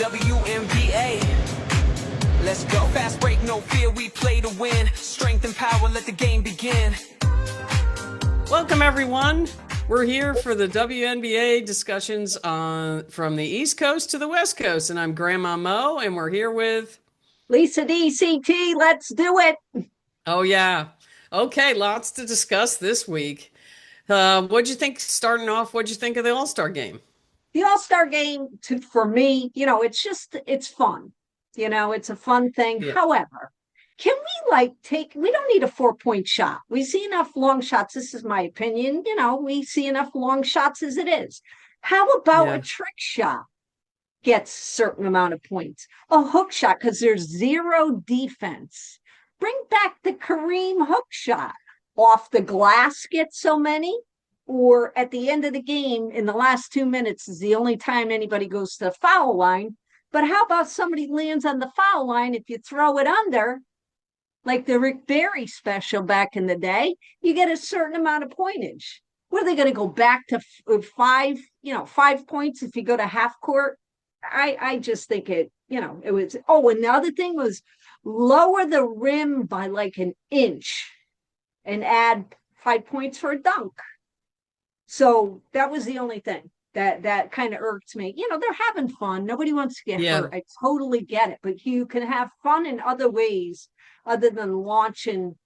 WNBA. Let's go. Fast break, no fear, we play to win. Strength and power, let the game begin. Welcome, everyone. We're here for the WNBA discussions from the East Coast to the West Coast, and I'm Grandma Mo, and we're here with Lisa DCT. Let's do it. Oh yeah, okay, lots to discuss this week. What'd you think? Starting off, what'd you think of the All-Star game? The All-Star game, for me, it's fun. It's a fun thing. Yeah. However, can we we don't need a 4-point shot. We see enough long shots. This is my opinion. We see enough long shots as it is. How about a trick shot gets a certain amount of points? A hook shot, because there's zero defense. Bring back the Kareem hook shot. Off the glass gets so many, or at the end of the game in the last 2 minutes is the only time anybody goes to the foul line. But how about somebody lands on the foul line? If you throw it under, like the Rick Barry special back in the day, you get a certain amount of pointage. What are they going to go back to 5 points if you go to half court? I just think it was. Oh, and the other thing was lower the rim by like an inch and add 5 points for a dunk. So that was the only thing that kind of irked me. They're having fun. Nobody wants to get hurt. I totally get it. But you can have fun in other ways other than launching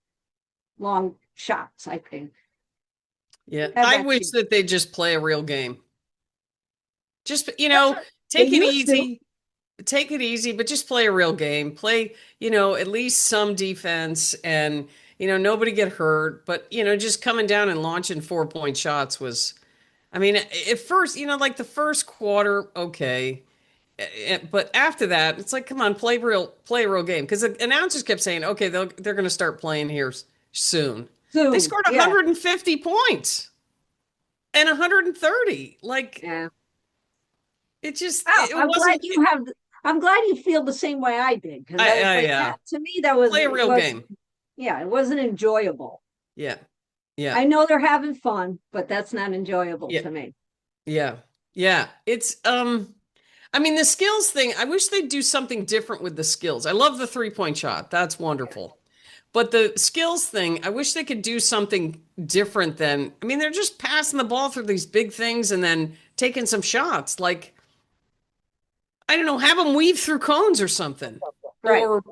long shots, I think. Yeah, I wish that they just play a real game. Just, take it easy. Take it easy, but just play a real game. Play, at least some defense and, nobody get hurt. But, just coming down and launching 4-point shots was, at first, like the first quarter, okay. But after that, it's like, come on, play a real game. Because the announcers kept saying, okay, they're going to start playing here soon. They scored 150 points and 130. It just, I'm glad you feel the same way I did. Because to me, that was play a real game. Yeah, it wasn't enjoyable. Yeah. Yeah. I know they're having fun, but that's not enjoyable to me. Yeah. Yeah. It's, the skills thing, I wish they'd do something different with the skills. I love the 3-point shot. That's wonderful. But the skills thing, I wish they could do something different than, they're just passing the ball through these big things and then taking some shots. Like, I don't know, have them weave through cones or something. Right. Or,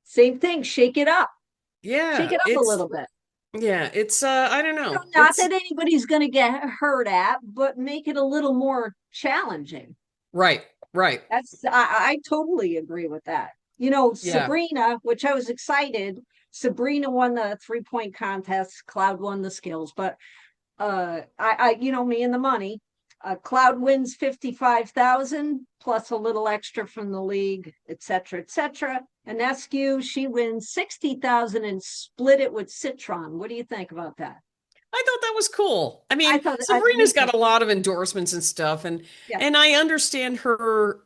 same thing, shake it up. Yeah. Shake it up a little bit. Yeah, it's, I don't know. Not that anybody's going to get hurt at, but make it a little more challenging. Right. I totally agree with that. Sabrina, which I was excited. Sabrina won the 3-point contest. Cloud won the skills, but I me and the money. Cloud wins 55,000 plus a little extra from the league, etc., etc. And Eskew, she wins 60,000 and split it with Citron. What do you think about that? I thought that was cool. Sabrina's got a lot of endorsements and stuff, and I understand her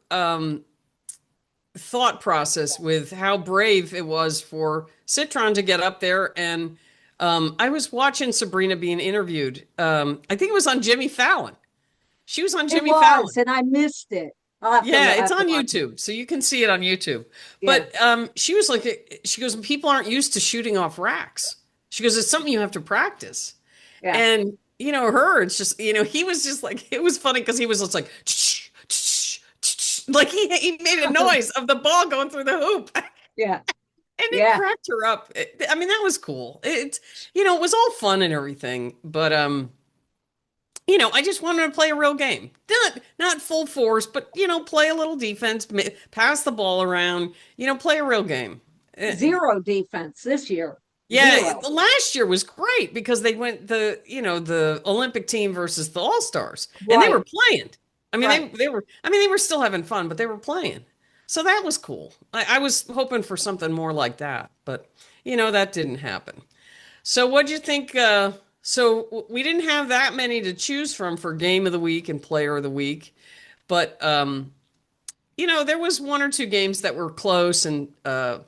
thought process with how brave it was for Citron to get up there. And I was watching Sabrina being interviewed. I think it was on Jimmy Fallon. She was on Jimmy Fallon, and I missed it. It's on YouTube, so you can see it on YouTube. Yeah. But she was like, she goes, people aren't used to shooting off racks. She goes, it's something you have to practice. Yeah. And it's just, he was just like, it was funny because he was just like, like he made a noise of the ball going through the hoop. Yeah. And it cracked her up. That was cool. It was all fun and everything, but I just wanted to play a real game. Not full force, but, play a little defense, pass the ball around, play a real game. Zero defense this year. Yeah, the last year was great because they went the Olympic team versus the All-Stars. Right. And they were playing. They were still having fun, but they were playing. So that was cool. I was hoping for something more like that, but, that didn't happen. So what'd you think? So we didn't have that many to choose from for game of the week and player of the week, but there was 1 or 2 games that were close and at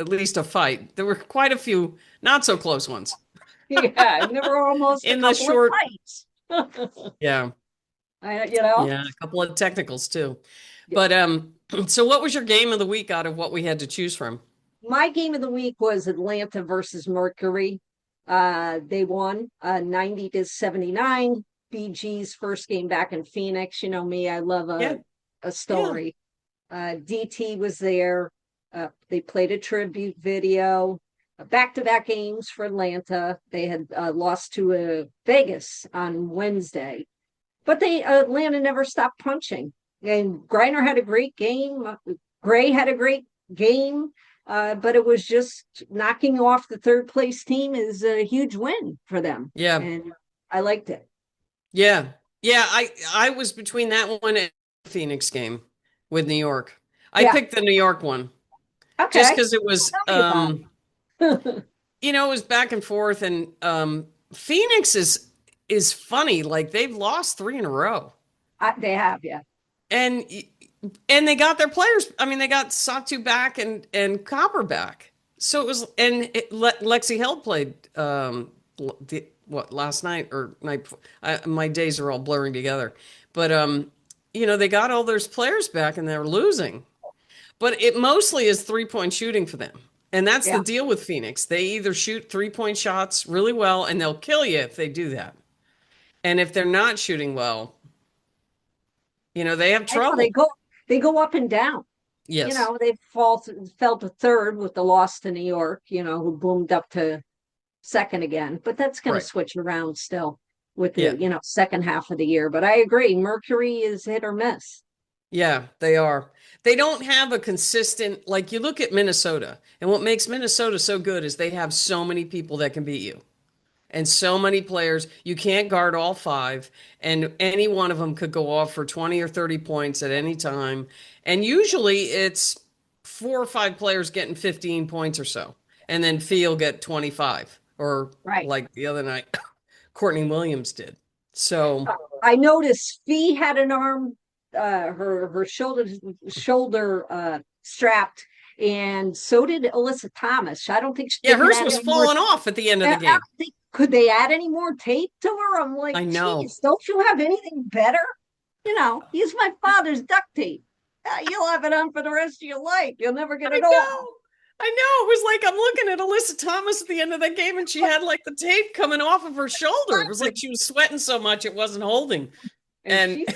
least a fight. There were quite a few not so close ones. Yeah, there were almost in the short fights. Yeah. Yeah, a couple of technicals too. But so what was your game of the week out of what we had to choose from? My game of the week was Atlanta versus Mercury. They won 90-79. BG's first game back in Phoenix. You know me, I love a story. DT was there. They played a tribute video. Back-to-back games for Atlanta. They had lost to Vegas on Wednesday, but Atlanta never stopped punching. And Griner had a great game. Gray had a great game. But it was just knocking off the third place team is a huge win for them. Yeah. And I liked it. Yeah. Yeah. I was between that one and the Phoenix game with New York. I picked the New York one. Okay. Just because it was, you know, it was back and forth. And Phoenix is funny. Like they've lost 3 in a row. They have, yeah. And they got their players. I mean, they got Satu back and Copper back. So it was, and Lexi Held played last night or night before. My days are all blurring together. But you know, they got all those players back and they're losing. But it mostly is 3-point shooting for them. And that's the deal with Phoenix. They either shoot 3-point shots really well and they'll kill you if they do that. And if they're not shooting well, you know, they have trouble. They go up and down. Yes. You know, they fell to third with the loss to New York, you know, who boomed up to second again. But that's going to switch around still with the, you know, second half of the year. But I agree. Mercury is hit or miss. Yeah, they are. They don't have a consistent, like you look at Minnesota, and what makes Minnesota so good is they have so many people that can beat you. And so many players, you can't guard all 5, and any one of them could go off for 20 or 30 points at any time. And usually it's 4 or 5 players getting 15 points or so, and then Fee will get 25, or like the other night, Courtney Williams did. So I noticed Fee had an arm, her shoulder strapped. And so did Alyssa Thomas. I don't think hers was falling off at the end of the game. Could they add any more tape to her? I'm like, I know. Don't you have anything better? You know, use my father's duct tape. You'll have it on for the rest of your life. You'll never get it off. I know. It was like I'm looking at Alyssa Thomas at the end of that game, and she had like the tape coming off of her shoulder. It was like she was sweating so much it wasn't holding. And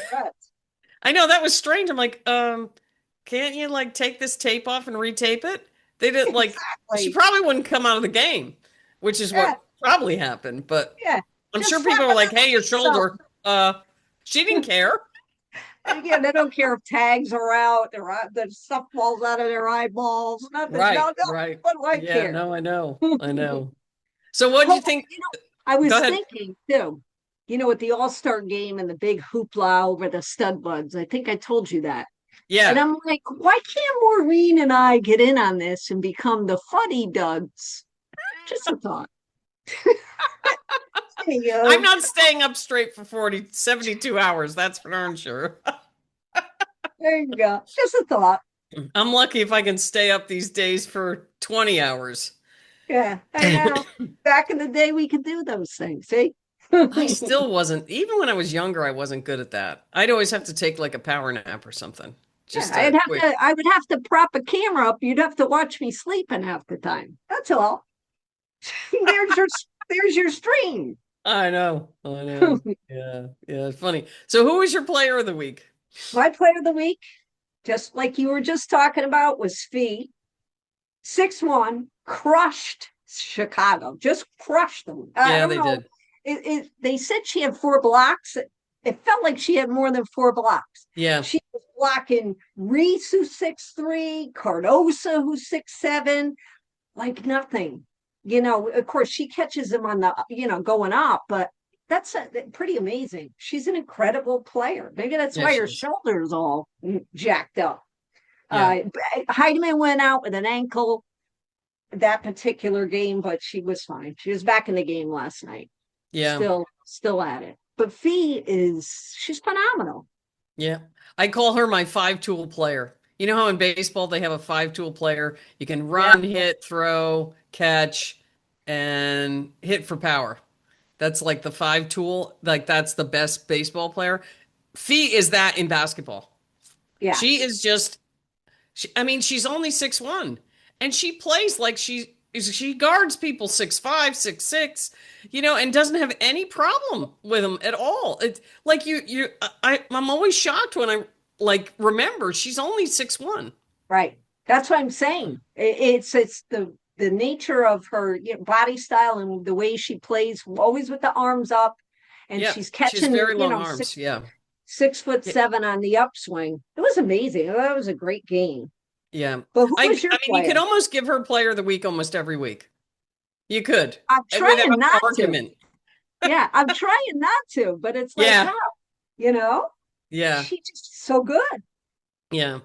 I know that was strange. I'm like, can't you like take this tape off and retape it? They didn't like. She probably wouldn't come out of the game, which is what probably happened. But I'm sure people were like, "Hey, your shoulder." She didn't care. And again, they don't care if tags are out, the stuff falls out of their eyeballs. Nothing. Right. What do I care? No, I know. So, what do you think? You know, I was thinking too. You know, with the All-Star game and the big hoopla over the stud buds, I think I told you that. Yeah. And I'm like, why can't Maureen and I get in on this and become the fuddy duds? Just a thought. I'm not staying up straight for 72 hours. That's for darn sure. There you go. Just a thought. I'm lucky if I can stay up these days for 20 hours. Yeah, I know. Back in the day, we could do those things. See? I still wasn't, even when I was younger, I wasn't good at that. I'd always have to take like a power nap or something. I would have to prop a camera up. You'd have to watch me sleeping half the time. That's all. There's your stream. I know. Yeah, it's funny. So who was your player of the week? My player of the week, just like you were just talking about, was Fee. 6-1, crushed Chicago. Just crushed them. Yeah, they did. They said she had 4 blocks. It felt like she had more than 4 blocks. Yeah. She was blocking Reese, who's 6'3", Cardosa, who's 6'7", like nothing. You know, of course, she catches them on the, you know, going up, but that's pretty amazing. She's an incredible player. Maybe that's why her shoulder's all jacked up. Yeah. Heidemann went out with an ankle that particular game, but she was fine. She was back in the game last night. Yeah. Still at it. But Fee she's phenomenal. Yeah. I call her my 5-tool player. You know how in baseball they have a 5-tool player? You can run, hit, throw, catch, and hit for power. That's like the 5-tool. Like that's the best baseball player. Fee is that in basketball. Yeah. She is just, I mean, she's only 6'1", and she plays like she guards people 6'5", 6'6", and doesn't have any problem with them at all. It's like I'm always shocked when I remember she's only 6'1". Right. That's what I'm saying. It's the nature of her body style and the way she plays, always with the arms up, and Yeah, she's she has catching, very long arms. Yeah. 6'7" on the upswing. It was amazing. That was a great game. Yeah. But who was your I mean, you could player? almost give her player of the week almost every week. You could. I'm trying Without not argument. to. Yeah, I'm trying not to, but it's like, Yeah. how? You know? Yeah. She's just so good. Yeah. How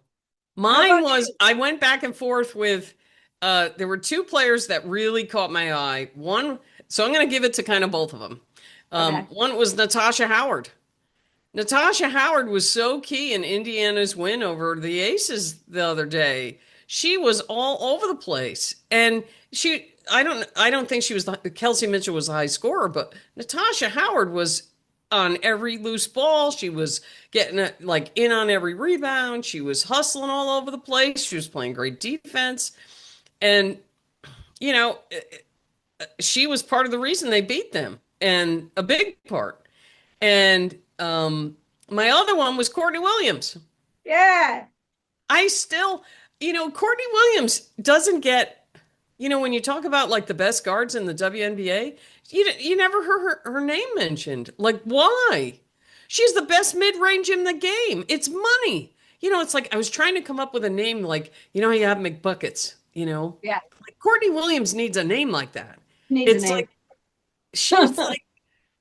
Mine about was, you? I went back and forth with, there were two players that really caught my eye. One, so I'm going to give it to kind of both of them. Okay. One was Natasha Howard. Natasha Howard was so key in Indiana's win over the Aces the other day. She was all over the place. And I don't think she was Kelsey Mitchell was the high scorer, but Natasha Howard was on every loose ball. She was getting in on every rebound. She was hustling all over the place. She was playing great defense. And, she was part of the reason they beat them, and a big part. And my other one was Courtney Williams. Yeah. I still, Courtney Williams doesn't get, when you talk about the best guards in the WNBA, you never heard her name mentioned. Like, why? She's the best mid-range in the game. It's money. It's like I was trying to come up with a name how you have McBuckets, Yeah. Like Courtney Williams needs a name like that. Needs It's a name. like she's like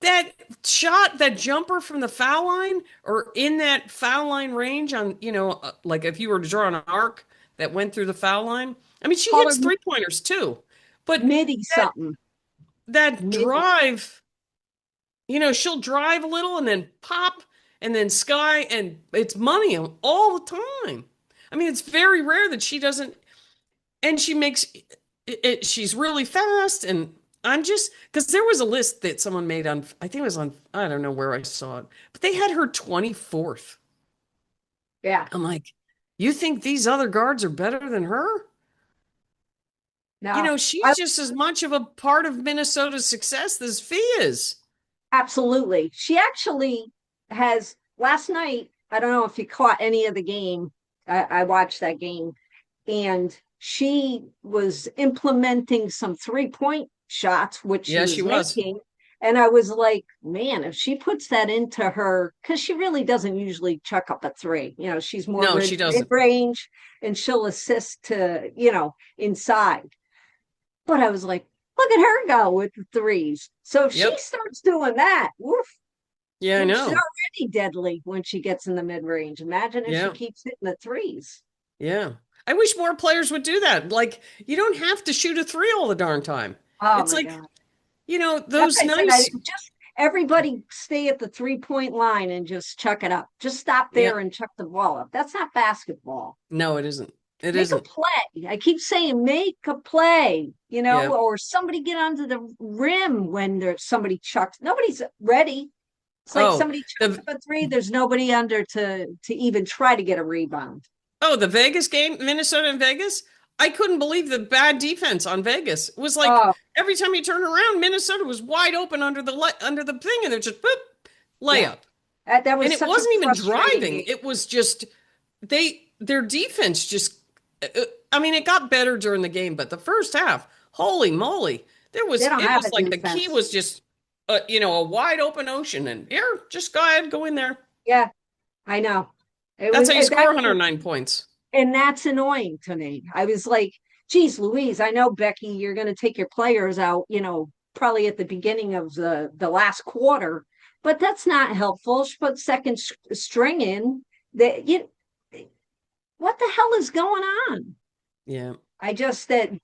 that shot, that jumper from the foul line or in that foul line range on, like if you were to draw an arc that went through the foul line. I mean, she Call hits her 3-pointers too, but Midi something. that Midi. drive, she'll drive a little and then pop and then sky, and it's money all the time. I mean, it's very rare that she doesn't, and she makes it, she's really fast. And I'm just, because there was a list that someone made on, I think it was on, I don't know where I saw it, but they had her 24th. Yeah. I'm like, you think these other guards are better than her? No. She's just as much of a part of Minnesota's success as Fee is. Absolutely. She actually has last night. I don't know if you caught any of the game. I watched that game, and she was implementing some 3-point shots, which Yeah, she was. making. And I was like, man, if she puts that into her, because she really doesn't usually chuck up a three. She's more No, she doesn't. mid-range, and she'll assist to, inside. But I was like, look at her go with the threes. So if she starts doing that, woof. Yeah, I know. She's already deadly when she gets in the mid-range. Imagine if she keeps hitting the threes. Yeah. I wish more players would do that. Like, you don't have to shoot a three all the darn time. Oh, it's my like, God. those nice. Just everybody stay at the 3-point line and just chuck it up. Just stop there and chuck the ball up. That's not basketball. No, it isn't. It make isn't. a play. I keep saying make a play, or somebody get onto the rim when there's somebody chucks. Nobody's ready. It's like somebody chucks up a three. There's nobody under to even try to get a rebound. Oh, the Vegas game, Minnesota and Vegas. I couldn't believe the bad defense on Vegas. It was like every time you turn around, Minnesota was wide open under the thing, and they're just boop, layup. Yeah. That was, and it wasn't even driving. It was just their defense just. I mean, it got better during the game, but the first half, holy moly, it was like the key was just a wide open ocean, and here, just go ahead, go in there. Yeah, I know. That's how you score 109 points. And that's annoying to me. I was like, geez, Louise, I know, Becky, you're going to take your players out, probably at the beginning of the last quarter, but that's not helpful. She put second string in. What the hell is going on? Yeah. I just, the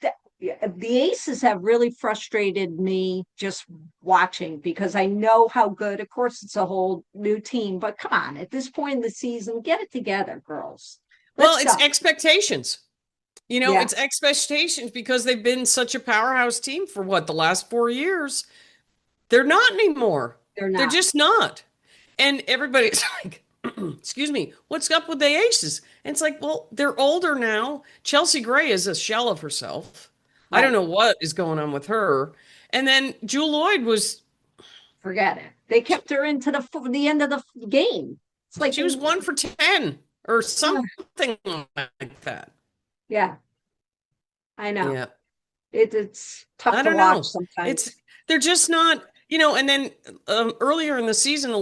Aces have really frustrated me just watching, because I know how good, of course, it's a whole new team, but come on, at this point in the season, get it together, girls. It's expectations. It's expectations, because they've been such a powerhouse team for the last 4 years. They're not anymore. They're not. They're just not. And everybody's like, excuse me, what's up with the aces? And it's like, well, they're older now. Chelsea Gray is a shell of herself. I don't Right. know what is going on with her. And then Jewel Lloyd was, Forget it. They kept her into the end of the game. It's like, she was 1 for 10 or something like that. yeah, I know. Yeah. It's tough I to don't watch know. sometimes. They're just not, and then earlier in the season,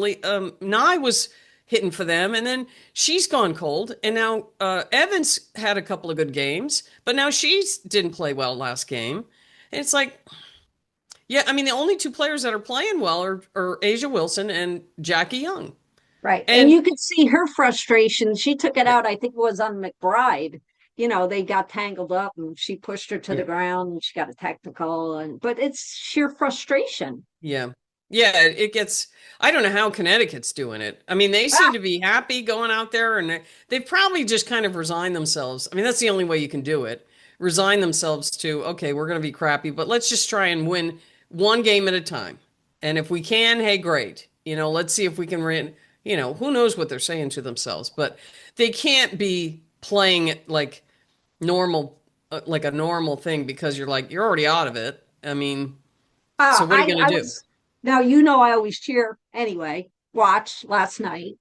Nye was hitting for them, and then she's gone cold, and now Evans had a couple of good games, but now she's didn't play well last game, and it's like, yeah, I mean, the only two players that are playing well are Asia Wilson and Jackie Young, Right. And and you could see her frustration. She took it out, I think it was on McBride. They got tangled up and she pushed her to the yeah, ground and she got a technical but it's sheer frustration. yeah, yeah, it gets. I don't know how Connecticut's doing it. I mean, they seem Ah, to be happy going out there, and they've probably just kind of resigned themselves. I mean, that's the only way you can do it. Resign themselves to, okay, we're going to be crappy, but let's just try and win one game at a time. And if we can, hey, great. Let's see if we can win. Who knows what they're saying to themselves, but they can't be playing it normal, like a normal thing because you're already out of it. I mean, so what are you going I to do? was now I always cheer anyway. Watch last night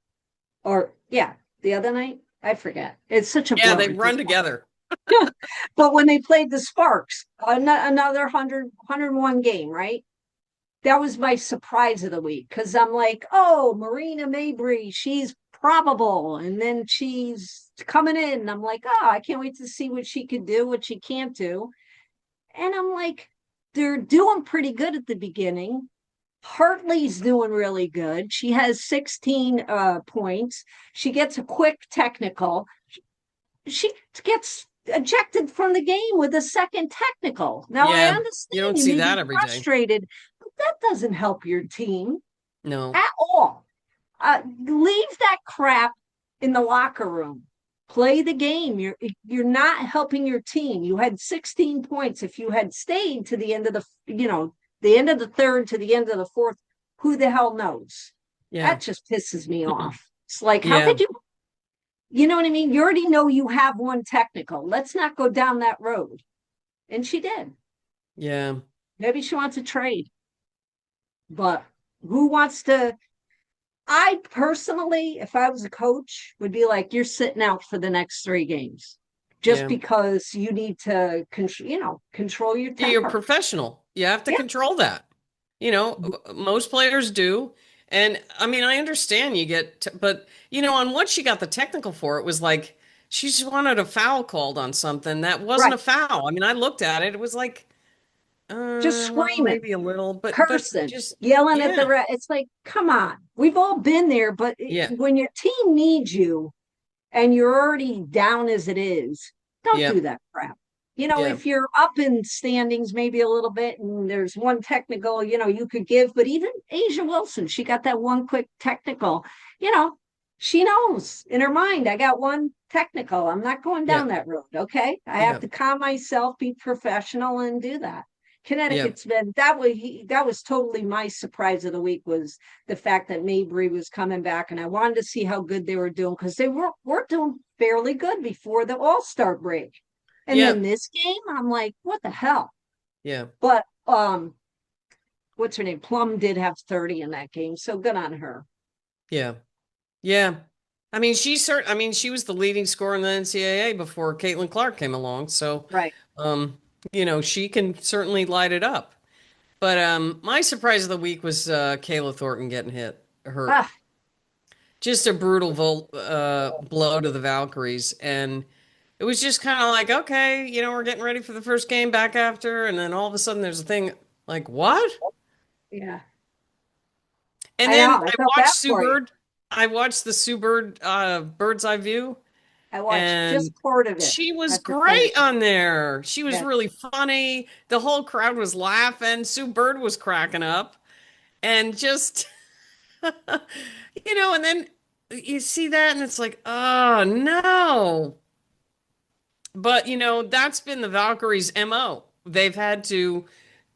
or yeah, the other night. I forget. It's such a Yeah, they blur. run together. But when they played the Sparks, another 101 game, right? That was my surprise of the week because I'm like, oh, Marina Mabrey, she's probable. And then she's coming in. And I'm like, oh, I can't wait to see what she can do, what she can't do. And I'm like, they're doing pretty good at the beginning. Hartley's doing really good. She has 16 points. She gets a quick technical. She gets ejected from the game with a second technical. Now I Yeah, you understand don't you see may be that every day. frustrated, but that doesn't help your team No. at all. Leave that crap in the locker room. Play the game. You're not helping your team. You had 16 points. If you had stayed to the end of the end of the third to the end of the fourth, who the hell knows? Yeah. That just pisses me off. It's like, how Yeah. could you know what I mean? You already know you have one technical. Let's not go down that road. And she did. Yeah. Maybe she wants to trade. But who wants to? I personally, if I was a coach, would be like, you're sitting out for the next 3 games just Yeah. because you need to control your You're a temper. professional. You have to Yeah. control that. Most players do. And I mean, I understand but on what she got the technical for, it was like she just wanted a foul called on something that wasn't Right. a foul. I mean, I looked at it. It was like, Just well, screaming, maybe a little, but cursing, just, yelling at yeah. it's like, come on. We've all been there, but Yeah. when your team needs you, and you're already down as it is, don't Yeah. do that crap. Yeah. If you're up in standings maybe a little bit and there's one technical, you could give, but even Asia Wilson, she got that one quick technical, you know, she knows in her mind, I got one technical. I'm not going Yeah. down that road. Okay. I have Yeah. to calm myself, be professional, and do that. Yeah. Connecticut's been that was totally my surprise of the week was the fact that Mabrey was coming back, and I wanted to see how good they were doing because they were doing fairly good before the All-Star break. And Yeah. then this game, I'm like, what the hell? Yeah. But what's her name? Plum did have 30 in that game, so good on her. Yeah. Yeah. I mean, she was the leading scorer in the NCAA before Caitlin Clark came along. So, Right. she can certainly light it up. But my surprise of the week was Kayla Thornton getting hurt. Ah, Just a brutal blow to the Valkyries. And it was just kind of like, okay, we're getting ready for the first game back after. And then all of a sudden there's a thing like, what? yeah. And I then know. I felt bad for you. I watched the Sue Bird Bird's Eye View. I watched And just part of it. she was After finish. great on there. She was Yeah. really funny. The whole crowd was laughing. Sue Bird was cracking up. And just, and then you see that and it's like, oh no. But, that's been the Valkyries' MO. They've had to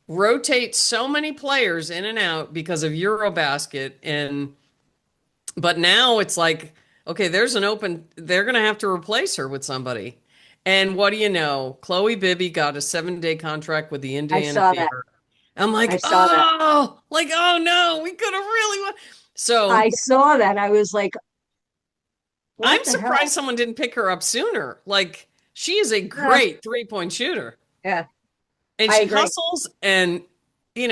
rotate so many players in and out because of Eurobasket. But now it's like, okay, they're going to have to replace her with somebody. And what do you know? Chloe Bibby got a 7-day contract with the I Indiana saw that. Fever. I'm I like, saw that. oh no, we could have really won. So I saw that. I was like, I'm what the surprised hell? someone didn't pick her up sooner. Like, she is a Uh, great 3-point shooter yeah, and I she agree. hustles and,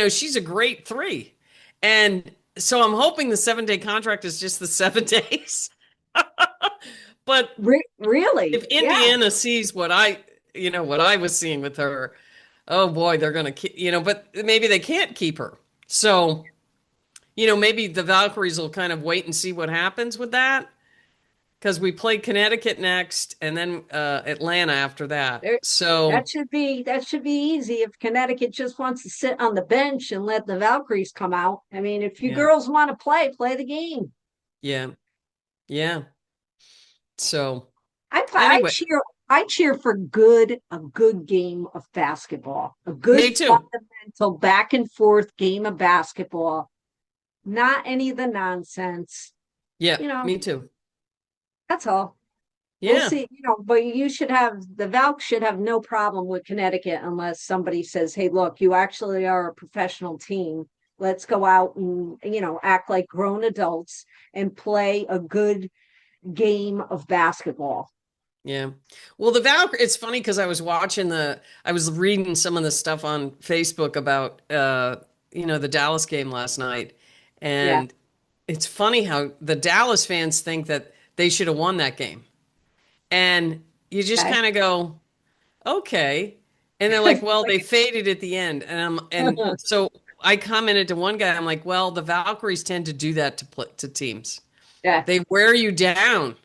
she's a great three. And so I'm hoping the 7-day contract is just the 7 days. But Really? if Yeah. Indiana sees what I was seeing with her, oh boy, they're going to keep, but maybe they can't keep her. So, maybe the Valkyries will kind of wait and see what happens with that because we play Connecticut next and then Atlanta after that. There, So, that should be easy if Connecticut just wants to sit on the bench and let the Valkyries come out. I mean, if you yeah, girls want to play the game. yeah, yeah. So, I anyway, cheer for a good game of basketball, a me good too. fundamental back and forth game of basketball, not any of the nonsense. Yeah, You know, me too. that's all. We'll Yeah, see, but the Valk should have no problem with Connecticut unless somebody says, hey, look, you actually are a professional team. Let's go out and, act like grown adults and play a good game of basketball. yeah. Well, the Valkyrie, it's funny because I was reading some of the stuff on Facebook about, the Dallas game last night. Yeah. And it's funny how the Dallas fans think that they should have won that game. And you just Okay. kind of go, okay. And they're like, well, they faded at the end. And so I commented to one guy, I'm like, well, the Valkyries tend to do that to teams. Yeah. They wear you down.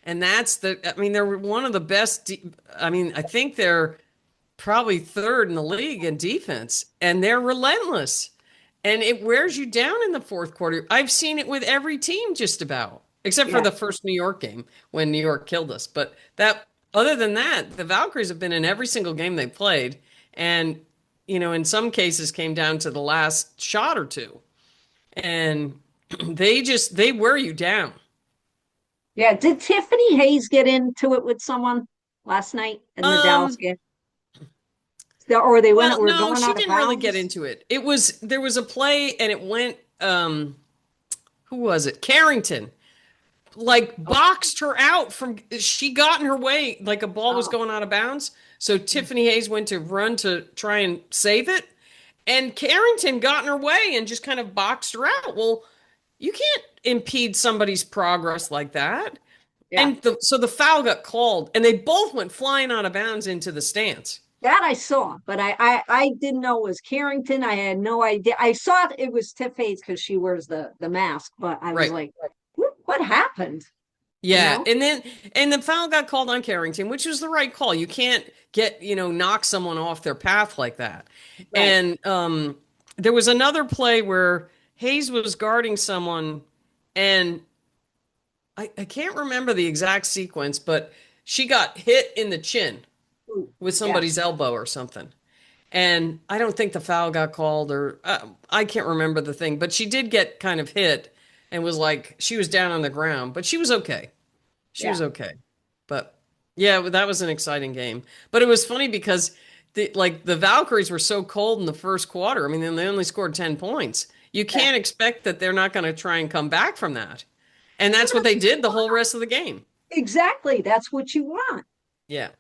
And they're one of the best. I think they're probably third in the league in defense, and they're relentless. And it wears you down in the fourth quarter. I've seen it with every team just about, except for Yeah. the first New York game when New York killed us. But other than that, the Valkyries have been in every single game they played. And, in some cases came down to the last shot or two. And they wear you down. Yeah. Did Tiffany Hayes get into it with someone last night in the Dallas Um, game? Or they Well, were no, going she out of didn't really get bounds? into it. There was a play and it went who was it? Carrington. Like Oh, boxed her out she got in her way like a ball was oh, going out of bounds. So Tiffany Hayes went to run to try and save it. And Carrington got in her way and just kind of boxed her out. Well, you can't impede somebody's progress like that. yeah. And so the foul got called and they both went flying out of bounds into the stands. That I saw, but I didn't know it was Carrington. I had no idea. I saw it was Tiff Hayes because she wears the mask, but I was Right. like, what happened? You Yeah, know? and the foul got called on Carrington, which was the right call. You can't knock someone off their path like that. Right. And there was another play where Hayes was guarding someone, and I can't remember the exact sequence, but she got hit in the chin Ooh, with yeah. somebody's elbow or something. And I don't think the foul got called, or I can't remember the thing, but she did get kind of hit and was like, she was down on the ground, but she was okay. She Yeah. was okay. But yeah, that was an exciting game. But it was funny because the Valkyries were so cold in the first quarter. I mean, they only scored 10 points. You Yeah. can't expect that they're not going to try and come back from that. And that's what they did the whole rest of the game. Exactly. That's what you want. Yeah.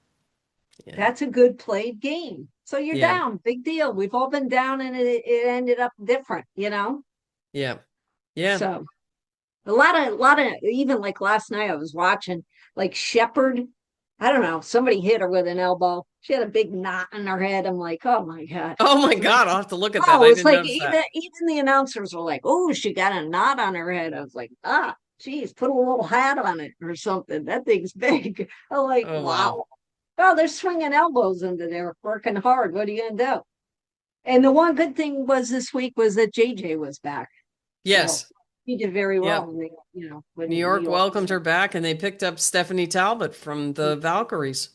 Yeah. That's a good played game. So you're Yeah. down. Big deal. We've all been down and it ended up different. Yeah. Yeah. So a lot of even like last night I was watching like Shepherd. I don't know, somebody hit her with an elbow. She had a big knot in her head. I'm like, oh my God. Oh my God. I'll have to look at that. Oh, I it's didn't like notice that. even the announcers were like, oh, she got a knot on her head. I was like, geez, put a little hat on it or something. That thing's big. I'm like, Oh, wow. wow. Well, they're swinging elbows into there, working hard. What are you gonna do? And the one good thing was this week was that JJ was back. So Yes. he did very Yeah. well when New New York York was welcomed her back and they picked up Stephanie Talbot from the Valkyries,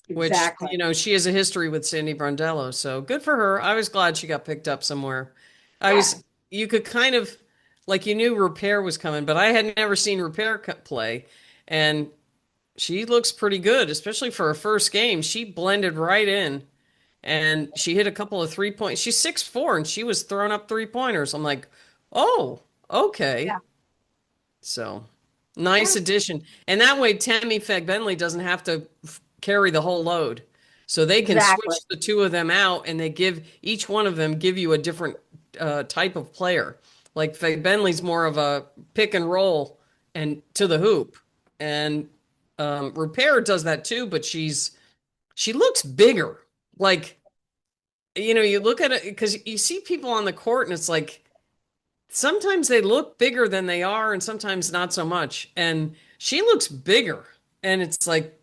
which, exactly. she has a history with Sandy Brondello. So good for her. I was glad she got picked up somewhere. Yeah. You could kind of like you knew Repair was coming, but I had never seen Repair play, and she looks pretty good, especially for her first game. She blended right in, and she hit a couple of 3 points. She's 6'4", and she was throwing up 3-pointers. I'm like, oh, okay. Yeah. So nice Yeah. addition. And that way Tammy Fagbenley doesn't have to carry the whole load. So they can Exactly. switch the two of them out, and they give each one of them give you a different type of player. Like Fagbenley's more of a pick and roll and to the hoop. And Repair does that too, but she looks bigger. Like, you look at it because you see people on the court and it's like sometimes they look bigger than they are and sometimes not so much. And she looks bigger. And it's like,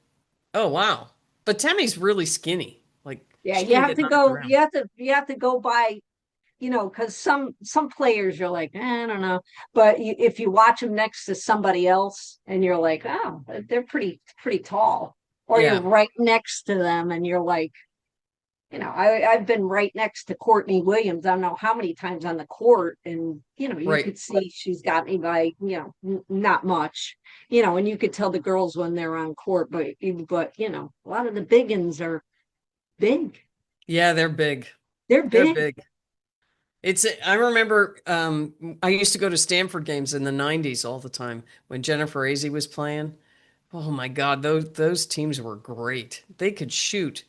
oh wow. But Tammy's really skinny. Like Yeah, she you can have get to knocked go, around. you have to go by, because some players you're like, I don't know. But if you watch them next to somebody else and you're like, oh, they're pretty tall. Or you're Yeah. right next to them and you're like, I've been right next to Courtney Williams. I don't know how many times on the court, and you Right. could see she's got me by not much, and you could tell the girls when they're on court, but a lot of the biggins are big. Yeah, they're big. They're They're big. big. I remember I used to go to Stanford games in the 90s all the time when Jennifer Azzi was playing. Oh my God, those teams were great. They could shoot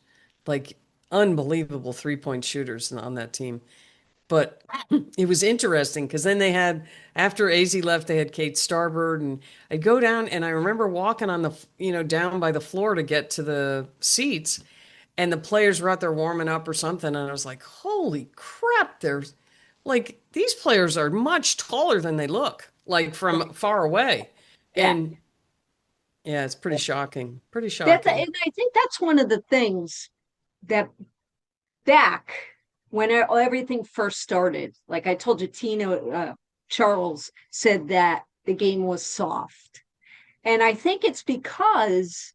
like unbelievable 3-point shooters on that team. But it was interesting because then they had, after AZ left, they had Kate Starbird, and I'd go down and I remember walking on down by the floor to get to the seats, and the players were out there warming up or something. And I was like, holy crap, there's like these players are much taller than they look like from far away. Yeah. And yeah, it's pretty shocking. Pretty And shocking. I think that's one of the things that back when everything first started, like I told you, Tina Charles said that the game was soft. And I think it's because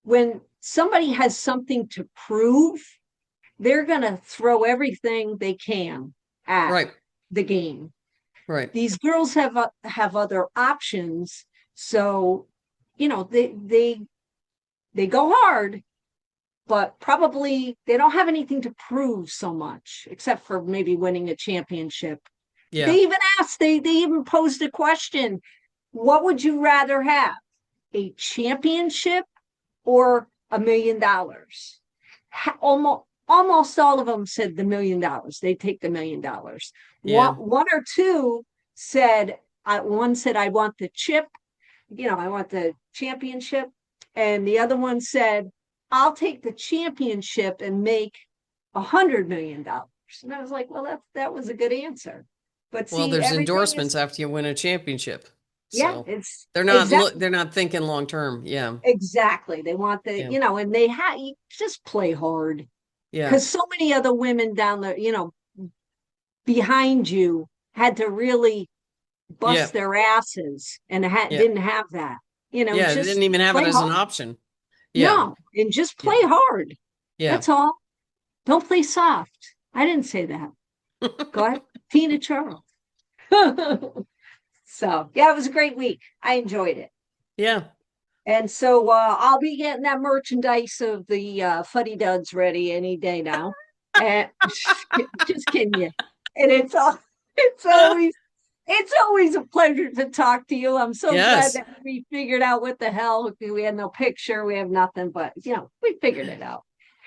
when somebody has something to prove, they're going to throw everything they can at Right. the game. Right. These girls have other options, so they go hard, but probably they don't have anything to prove so much, except for maybe winning a championship. Yeah. They even asked, they even posed a question: what would you rather have, a championship or $1 million? Almost all of them said the $1 million. They take the $1 million. Yeah. One or two said, one said, I want the chip, I want the championship. And the other one said, I'll take the championship and make $100 million. And I was like, well, that was a good answer. But Well, see, there's everything endorsements is, after you win a championship. yeah, So it's they're not exactly. they're not thinking long term. Yeah. Exactly. They want the, Yeah. and they you just play hard Yeah. because so many other women down the, behind you had to really Yeah. bust their asses and Yeah. didn't have that. Yeah. They Just didn't even have it play as an hard. option. Yeah. No, and just Yeah. play hard. Yeah. That's all. Don't play soft. I didn't say that. Go ahead. Tina Charles. So, yeah, it was a great week. I enjoyed it. Yeah. And so I'll be getting that merchandise of the Fuddy Duds ready any day now. And just kidding you. And it's always a pleasure to talk to you. I'm so glad Yes. that we figured out what the hell. We had no picture, we have nothing, but we figured it out.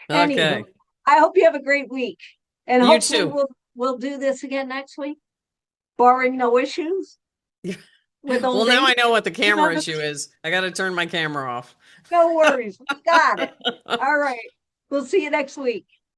Okay. Anywho, I hope you have a great week. And You hopefully too. we'll do this again next week, barring no issues with Well, old now I age. know what the camera issue is. I got to turn my camera off. No worries. We got it. All right. We'll see you next week.